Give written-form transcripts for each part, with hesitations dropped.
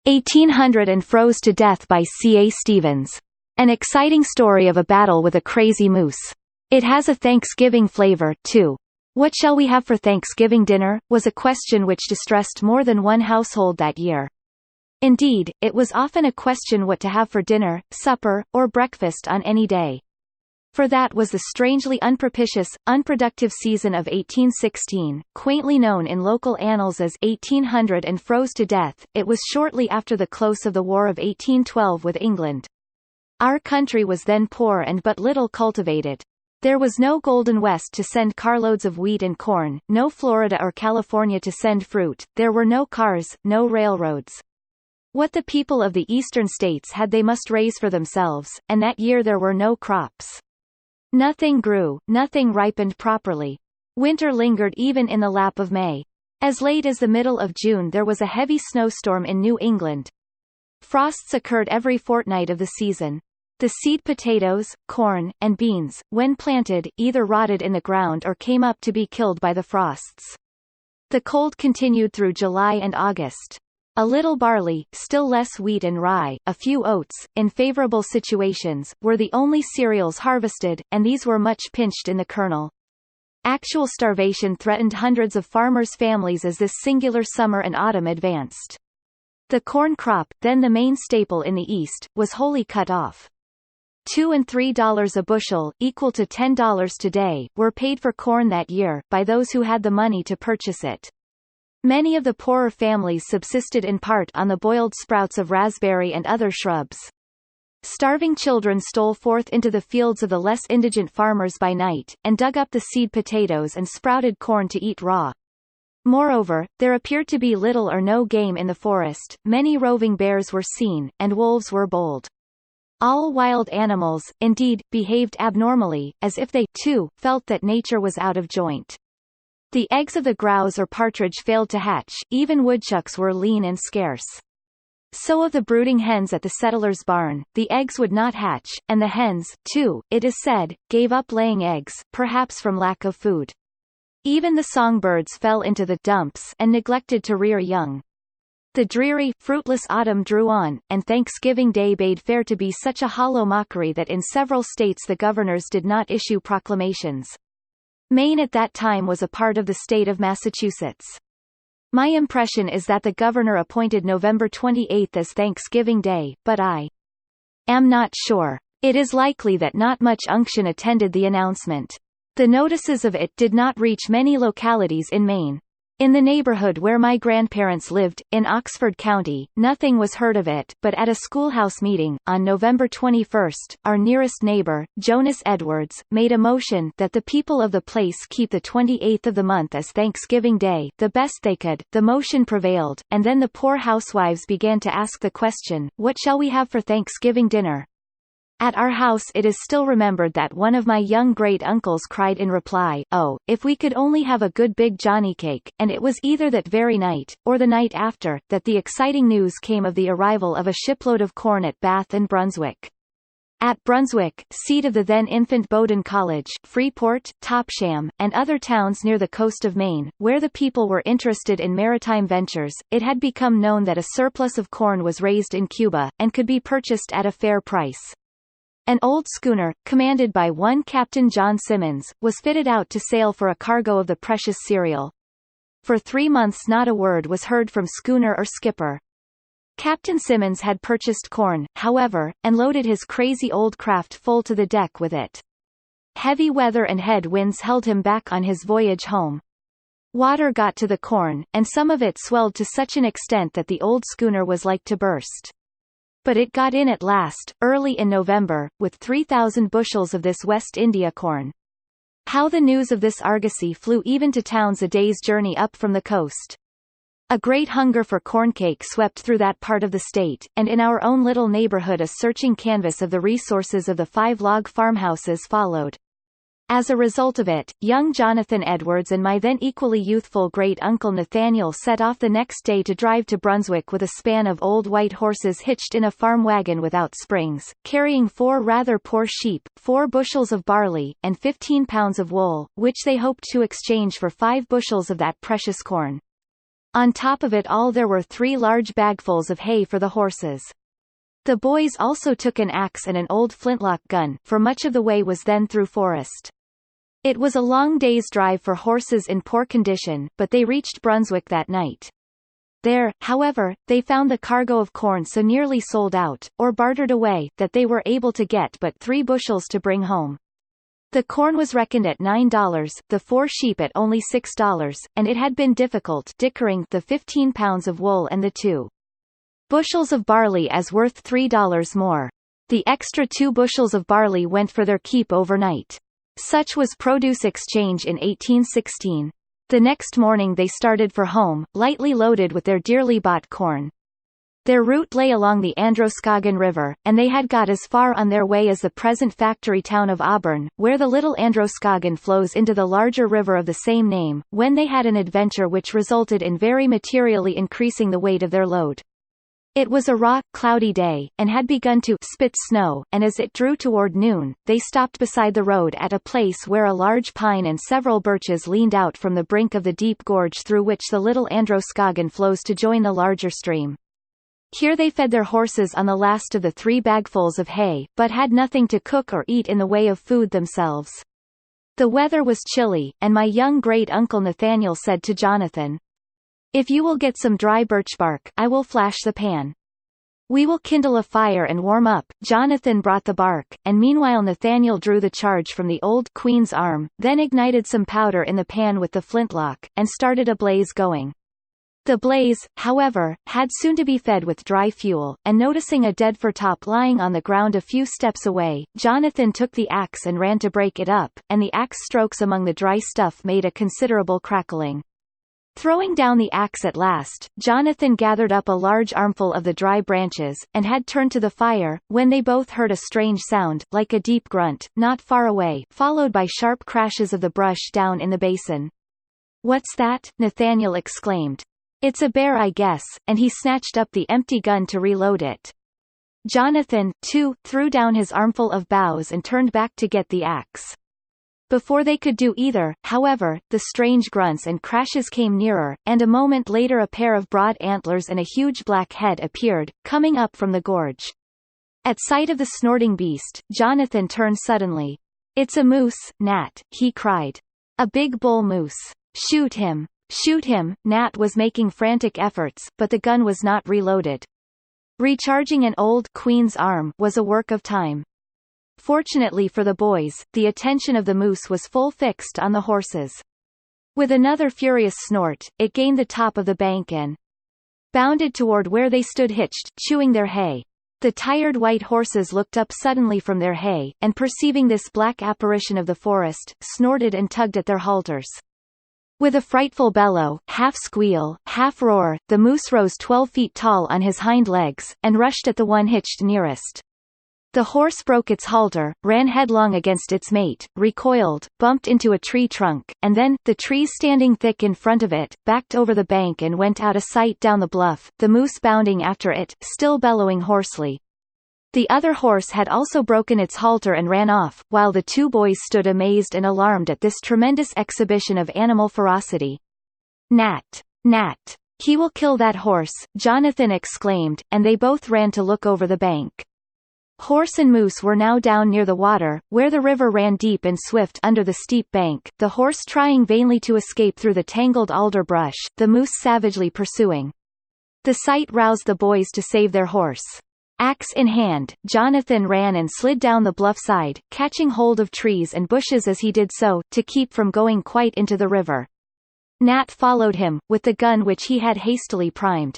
1800 and Froze to Death by C.A. Stevens. An exciting story of a battle with a crazy moose. It has a Thanksgiving flavor, too. What shall we have for Thanksgiving dinner, was a question which distressed more than one household that year. Indeed, it was often a question what to have for dinner, supper, or breakfast on any day. For that was the strangely unpropitious, unproductive season of 1816, quaintly known in local annals as 1800 and Froze to Death. It was shortly after the close of the War of 1812 with England. Our country was then poor and but little cultivated. There was no Golden West to send carloads of wheat and corn, no Florida or California to send fruit, there were no cars, no railroads. What the people of the eastern states had they must raise for themselves, and that year there were no crops. Nothing grew, nothing ripened properly. Winter lingered even in the lap of May. As late as the middle of June there was a heavy snowstorm in New England. Frosts occurred every fortnight of the season. The seed potatoes, corn, and beans, when planted, either rotted in the ground or came up to be killed by the frosts. The cold continued through July and August. A little barley, still less wheat and rye, a few oats, in favorable situations, were the only cereals harvested, and these were much pinched in the kernel. Actual starvation threatened hundreds of farmers' families as this singular summer and autumn advanced. The corn crop, then the main staple in the East, was wholly cut off. $2 and $3 a bushel, equal to $10 today, were paid for corn that year, by those who had the money to purchase it. Many of the poorer families subsisted in part on the boiled sprouts of raspberry and other shrubs. Starving children stole forth into the fields of the less indigent farmers by night, and dug up the seed potatoes and sprouted corn to eat raw. Moreover, there appeared to be little or no game in the forest, many roving bears were seen, and wolves were bold. All wild animals, indeed, behaved abnormally, as if they, too, felt that nature was out of joint. The eggs of the grouse or partridge failed to hatch, even woodchucks were lean and scarce. So of the brooding hens at the settler's barn, the eggs would not hatch, and the hens, too, it is said, gave up laying eggs, perhaps from lack of food. Even the songbirds fell into the dumps and neglected to rear young. The dreary, fruitless autumn drew on, and Thanksgiving Day bade fair to be such a hollow mockery that in several states the governors did not issue proclamations. Maine at that time was a part of the state of Massachusetts. My impression is that the governor appointed November 28 as Thanksgiving Day, but I am not sure. It is likely that not much unction attended the announcement. The notices of it did not reach many localities in Maine. In the neighborhood where my grandparents lived, in Oxford County, nothing was heard of it, but at a schoolhouse meeting, on November 21, our nearest neighbor, Jonas Edwards, made a motion that the people of the place keep the 28th of the month as Thanksgiving Day, the best they could. The motion prevailed, and then the poor housewives began to ask the question, what shall we have for Thanksgiving dinner? At our house it is still remembered that one of my young great-uncles cried in reply, "Oh, if we could only have a good big Johnny cake," and it was either that very night, or the night after, that the exciting news came of the arrival of a shipload of corn at Bath and Brunswick. At Brunswick, seat of the then infant Bowdoin College, Freeport, Topsham, and other towns near the coast of Maine, where the people were interested in maritime ventures, it had become known that a surplus of corn was raised in Cuba, and could be purchased at a fair price. An old schooner, commanded by one Captain John Simmons, was fitted out to sail for a cargo of the precious cereal. For 3 months not a word was heard from schooner or skipper. Captain Simmons had purchased corn, however, and loaded his crazy old craft full to the deck with it. Heavy weather and head winds held him back on his voyage home. Water got to the corn, and some of it swelled to such an extent that the old schooner was like to burst. But it got in at last, early in November, with 3,000 bushels of this West India corn. How the news of this argosy flew even to towns a day's journey up from the coast. A great hunger for corncake swept through that part of the state, and in our own little neighborhood a searching canvass of the resources of the 5 log farmhouses followed. As a result of it, young Jonathan Edwards and my then equally youthful great-uncle Nathaniel set off the next day to drive to Brunswick with a span of old white horses hitched in a farm wagon without springs, carrying 4 rather poor sheep, 4 bushels of barley, and 15 pounds of wool, which they hoped to exchange for 5 bushels of that precious corn. On top of it all there were 3 large bagfuls of hay for the horses. The boys also took an axe and an old flintlock gun, for much of the way was then through forest. It was a long day's drive for horses in poor condition, but they reached Brunswick that night. There, however, they found the cargo of corn so nearly sold out, or bartered away, that they were able to get but 3 bushels to bring home. The corn was reckoned at $9, the 4 sheep at only $6, and it had been difficult dickering the 15 pounds of wool and the 2 bushels of barley as worth $3 more. The extra 2 bushels of barley went for their keep overnight. Such was produce exchange in 1816. The next morning they started for home, lightly loaded with their dearly bought corn. Their route lay along the Androscoggin River, and they had got as far on their way as the present factory town of Auburn, where the little Androscoggin flows into the larger river of the same name, when they had an adventure which resulted in very materially increasing the weight of their load. It was a raw, cloudy day, and had begun to spit snow, and as it drew toward noon, they stopped beside the road at a place where a large pine and several birches leaned out from the brink of the deep gorge through which the little Androscoggin flows to join the larger stream. Here they fed their horses on the last of the 3 bagfuls of hay, but had nothing to cook or eat in the way of food themselves. The weather was chilly, and my young great-uncle Nathaniel said to Jonathan, "If you will get some dry birch bark, I will flash the pan. We will kindle a fire and warm up." Jonathan brought the bark, and meanwhile Nathaniel drew the charge from the old Queen's arm, then ignited some powder in the pan with the flintlock, and started a blaze going. The blaze, however, had soon to be fed with dry fuel, and noticing a dead foretop lying on the ground a few steps away, Jonathan took the axe and ran to break it up, and the axe strokes among the dry stuff made a considerable crackling. Throwing down the axe at last, Jonathan gathered up a large armful of the dry branches, and had turned to the fire, when they both heard a strange sound, like a deep grunt, not far away, followed by sharp crashes of the brush down in the basin. "What's that?" Nathaniel exclaimed. "It's a bear, I guess," and he snatched up the empty gun to reload it. Jonathan, too, threw down his armful of boughs and turned back to get the axe. Before they could do either, however, the strange grunts and crashes came nearer, and a moment later a pair of broad antlers and a huge black head appeared, coming up from the gorge. At sight of the snorting beast, Jonathan turned suddenly. "It's a moose, Nat," he cried. "A big bull moose. Shoot him! Shoot him!" Nat was making frantic efforts, but the gun was not reloaded. Recharging an old Queen's arm was a work of time. Fortunately for the boys, the attention of the moose was full fixed on the horses. With another furious snort, it gained the top of the bank and bounded toward where they stood hitched, chewing their hay. The tired white horses looked up suddenly from their hay, and perceiving this black apparition of the forest, snorted and tugged at their halters. With a frightful bellow, half squeal, half roar, the moose rose 12 feet tall on his hind legs, and rushed at the one hitched nearest. The horse broke its halter, ran headlong against its mate, recoiled, bumped into a tree trunk, and then, the trees standing thick in front of it, backed over the bank and went out of sight down the bluff, the moose bounding after it, still bellowing hoarsely. The other horse had also broken its halter and ran off, while the 2 boys stood amazed and alarmed at this tremendous exhibition of animal ferocity. "Nat! Nat! He will kill that horse!" Jonathan exclaimed, and they both ran to look over the bank. Horse and moose were now down near the water, where the river ran deep and swift under the steep bank, the horse trying vainly to escape through the tangled alder brush, the moose savagely pursuing. The sight roused the boys to save their horse. Axe in hand, Jonathan ran and slid down the bluff side, catching hold of trees and bushes as he did so, to keep from going quite into the river. Nat followed him, with the gun which he had hastily primed.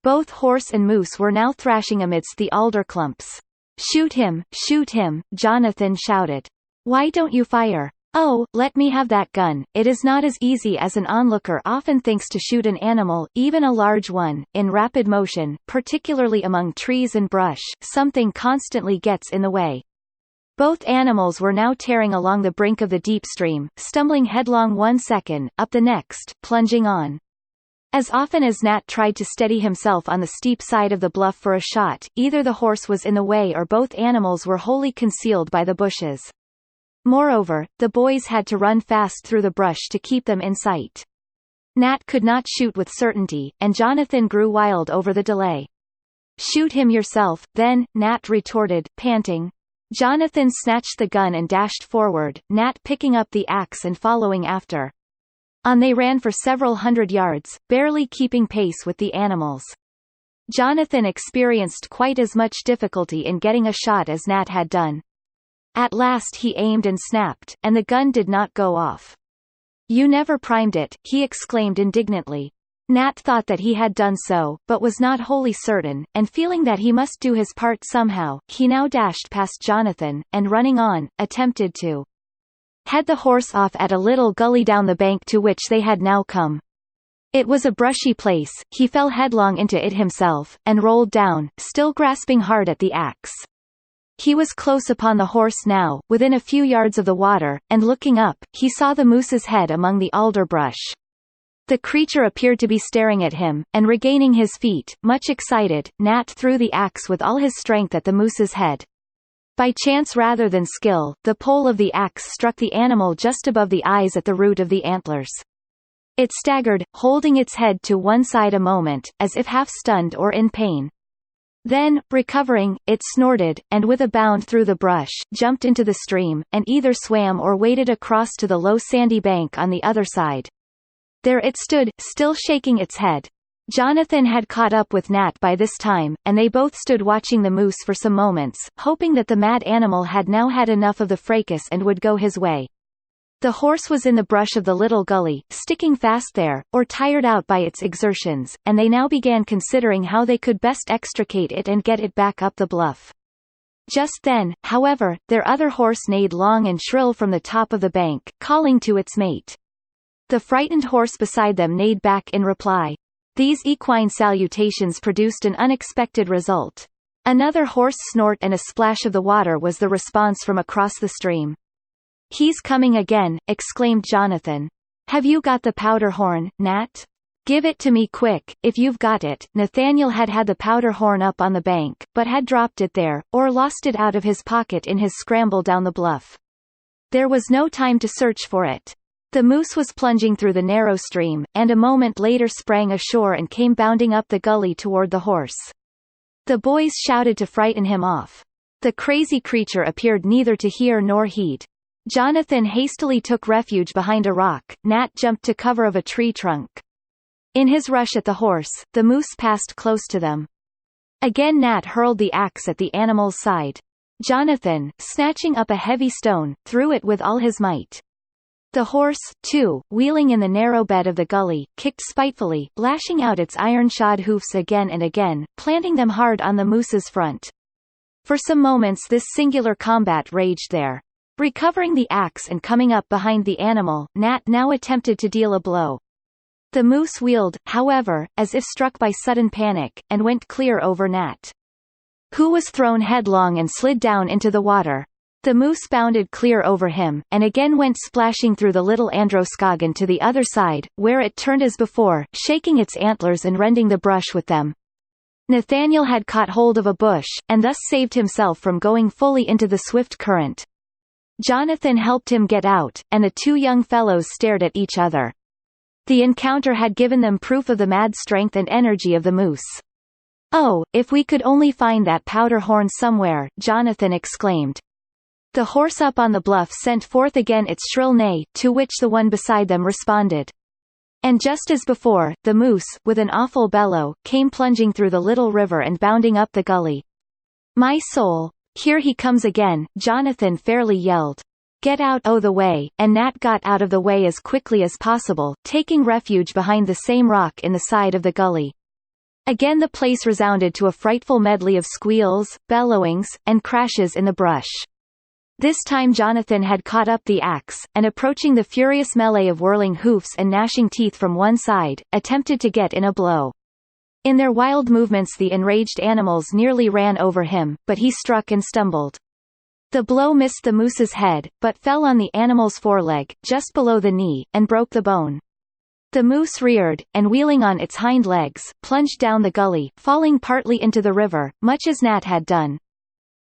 Both horse and moose were now thrashing amidst the alder clumps. "Shoot him! Shoot him!" Jonathan shouted. "Why don't you fire?" "Oh, let me have that gun." It is not as easy as an onlooker often thinks to shoot an animal, even a large one, in rapid motion, particularly among trees and brush. Something constantly gets in the way. Both animals were now tearing along the brink of the deep stream, stumbling headlong one second, up the next, plunging on. As often as Nat tried to steady himself on the steep side of the bluff for a shot, either the horse was in the way or both animals were wholly concealed by the bushes. Moreover, the boys had to run fast through the brush to keep them in sight. Nat could not shoot with certainty, and Jonathan grew wild over the delay. "Shoot him yourself, then," Nat retorted, panting. Jonathan snatched the gun and dashed forward, Nat picking up the axe and following after. On they ran for several hundred yards, barely keeping pace with the animals. Jonathan experienced quite as much difficulty in getting a shot as Nat had done. At last he aimed and snapped, and the gun did not go off. "You never primed it," he exclaimed indignantly. Nat thought that he had done so, but was not wholly certain, and feeling that he must do his part somehow, he now dashed past Jonathan, and running on, attempted to head the horse off at a little gully down the bank to which they had now come. It was a brushy place, he fell headlong into it himself, and rolled down, still grasping hard at the axe. He was close upon the horse now, within a few yards of the water, and looking up, he saw the moose's head among the alder brush. The creature appeared to be staring at him, and regaining his feet, much excited, Nat threw the axe with all his strength at the moose's head. By chance rather than skill, the pole of the axe struck the animal just above the eyes at the root of the antlers. It staggered, holding its head to one side a moment, as if half stunned or in pain. Then, recovering, it snorted, and with a bound through the brush, jumped into the stream, and either swam or waded across to the low sandy bank on the other side. There it stood, still shaking its head. Jonathan had caught up with Nat by this time, and they both stood watching the moose for some moments, hoping that the mad animal had now had enough of the fracas and would go his way. The horse was in the brush of the little gully, sticking fast there, or tired out by its exertions, and they now began considering how they could best extricate it and get it back up the bluff. Just then, however, their other horse neighed long and shrill from the top of the bank, calling to its mate. The frightened horse beside them neighed back in reply. These equine salutations produced an unexpected result. Another hoarse snort and a splash of the water was the response from across the stream. "He's coming again," exclaimed Jonathan. "Have you got the powder horn, Nat? Give it to me quick, if you've got it." Nathaniel had had the powder horn up on the bank, but had dropped it there, or lost it out of his pocket in his scramble down the bluff. There was no time to search for it. The moose was plunging through the narrow stream, and a moment later sprang ashore and came bounding up the gully toward the horse. The boys shouted to frighten him off. The crazy creature appeared neither to hear nor heed. Jonathan hastily took refuge behind a rock, Nat jumped to cover of a tree trunk. In his rush at the horse, the moose passed close to them. Again Nat hurled the axe at the animal's side. Jonathan, snatching up a heavy stone, threw it with all his might. The horse, too, wheeling in the narrow bed of the gully, kicked spitefully, lashing out its iron-shod hoofs again and again, planting them hard on the moose's front. For some moments this singular combat raged there. Recovering the axe and coming up behind the animal, Nat now attempted to deal a blow. The moose wheeled, however, as if struck by sudden panic, and went clear over Nat, who was thrown headlong and slid down into the water. The moose bounded clear over him, and again went splashing through the little Androscoggin to the other side, where it turned as before, shaking its antlers and rending the brush with them. Nathaniel had caught hold of a bush, and thus saved himself from going fully into the swift current. Jonathan helped him get out, and the two young fellows stared at each other. The encounter had given them proof of the mad strength and energy of the moose. "Oh, if we could only find that powder horn somewhere," Jonathan exclaimed. The horse up on the bluff sent forth again its shrill neigh, to which the one beside them responded. And just as before, the moose, with an awful bellow, came plunging through the little river and bounding up the gully. "My soul! Here he comes again," Jonathan fairly yelled. "Get out o' the way," and Nat got out of the way as quickly as possible, taking refuge behind the same rock in the side of the gully. Again the place resounded to a frightful medley of squeals, bellowings, and crashes in the brush. This time Jonathan had caught up the axe, and approaching the furious melee of whirling hoofs and gnashing teeth from one side, attempted to get in a blow. In their wild movements the enraged animals nearly ran over him, but he struck and stumbled. The blow missed the moose's head, but fell on the animal's foreleg, just below the knee, and broke the bone. The moose reared, and wheeling on its hind legs, plunged down the gully, falling partly into the river, much as Nat had done.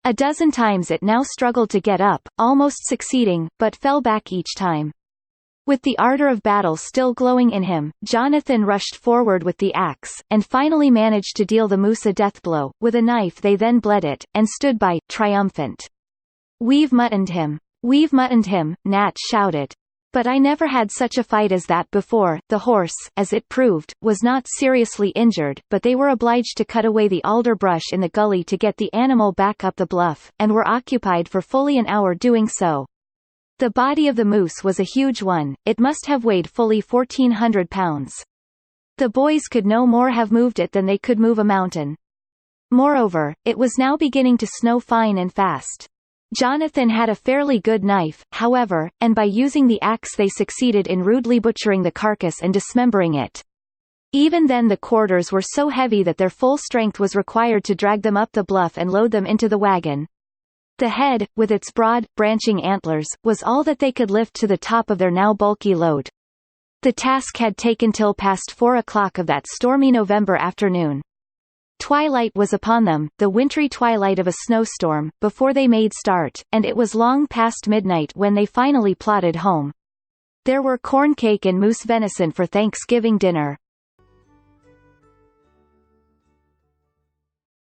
A dozen times it now struggled to get up, almost succeeding, but fell back each time. With the ardor of battle still glowing in him, Jonathan rushed forward with the axe, and finally managed to deal the moose a death blow. With a knife they then bled it, and stood by, triumphant. "We've muttoned him. We've muttoned him," Nat shouted. But I never had such a fight as that before. The horse, as it proved, was not seriously injured, but they were obliged to cut away the alder brush in the gully to get the animal back up the bluff, and were occupied for fully an hour doing so. The body of the moose was a huge one, it must have weighed fully 1,400 pounds. The boys could no more have moved it than they could move a mountain. Moreover, it was now beginning to snow fine and fast. Jonathan had a fairly good knife, however, and by using the axe they succeeded in rudely butchering the carcass and dismembering it. Even then the quarters were so heavy that their full strength was required to drag them up the bluff and load them into the wagon. The head, with its broad, branching antlers, was all that they could lift to the top of their now bulky load. The task had taken till past 4 o'clock of that stormy November afternoon. Twilight was upon them, the wintry twilight of a snowstorm, before they made start, and it was long past midnight when they finally plodded home. There were corn cake and moose venison for Thanksgiving dinner.